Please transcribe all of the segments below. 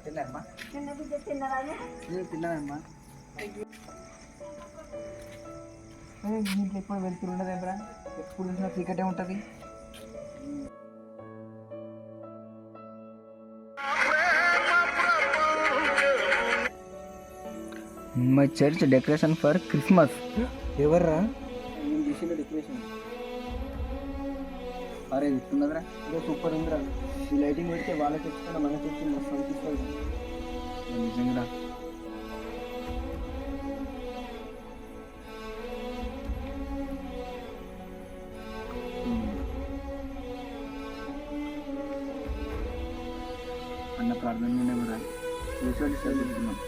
తిన్నారమ్మా? తిన్నానమ్మా. ఇంట్లో ఎప్పుడు వెళ్తురు ఉండదు ఎప్పుడా, ఎప్పుడు చూసినా క్రికెటే ఉంటుంది. My church decoration for Christmas. ఎవర్రా? నేను చేసిన డెకరేషన్. అరే ఇస్తున్నదిరా, ఇదో సూపర్ ఉందిరా. ఈ లైటింగ్ పెడితే వాళ్ళ తెచ్చుకున్నా మన తెచ్చి మస్తు అనిపిస్తుంది. నిజంగా అన్న ప్రార్థన కూడా చదువుతున్నాం.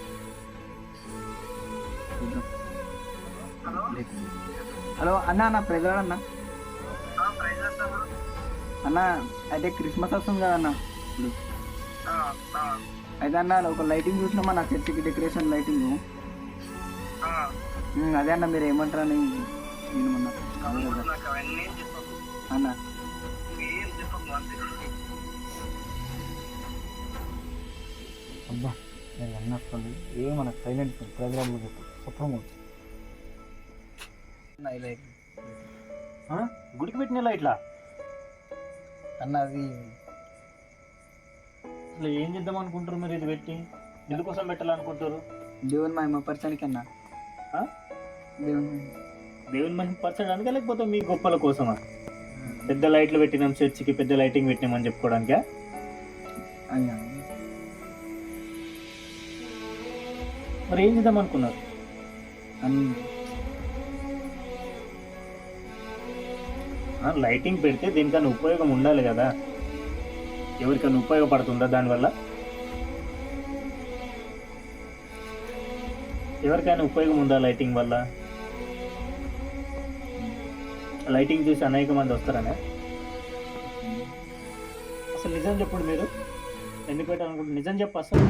హలో అన్న, అన్న ప్రజలు అన్న. అన్న అయితే క్రిస్మస్ వస్తుంది కదా అన్న ఇప్పుడు. అయితే అన్న ఒక లైటింగ్ చూసినామా నా చర్చికి, డెకరేషన్ లైటింగ్. అదే అన్న మీరు ఏమంటారని వినమన్నా అన్న. అబ్బా నేను అన్న వస్తుంది ఏమన్నా సైలెంట్ ప్రోగ్రామ్ చెప్పు సొప్పం గుడికి పెట్టిన లైట్లా అన్న. అది అసలు ఏం చేద్దాం అనుకుంటారు మీరు? ఇది పెట్టి ఎందుకోసం పెట్టాలనుకుంటారు? దేవుని మహిమపరచడానికి అన్న. దేవుని మహిమపరచడానికా లేకపోతే మీ గొప్పల కోసమా? పెద్ద లైట్లు పెట్టినాం చర్చికి, పెద్ద లైటింగ్ పెట్టినామని చెప్పుకోవడానికా? మరి ఏం చేద్దాం అనుకున్నారు? లైటింగ్ పెడితే దీనికన్నా ఉపయోగం ఉండాలి కదా. ఎవరికన్నా ఉపయోగపడుతుందా దానివల్ల? ఎవరికైనా ఉపయోగం ఉందా లైటింగ్ వల్ల? లైటింగ్ చూసి అనేక మంది వస్తారనే. అసలు నిజం చెప్పుడు, మీరు ఎందుకు పెట్టాలనుకుంటున్నారు? నిజం చెప్పు అసలు.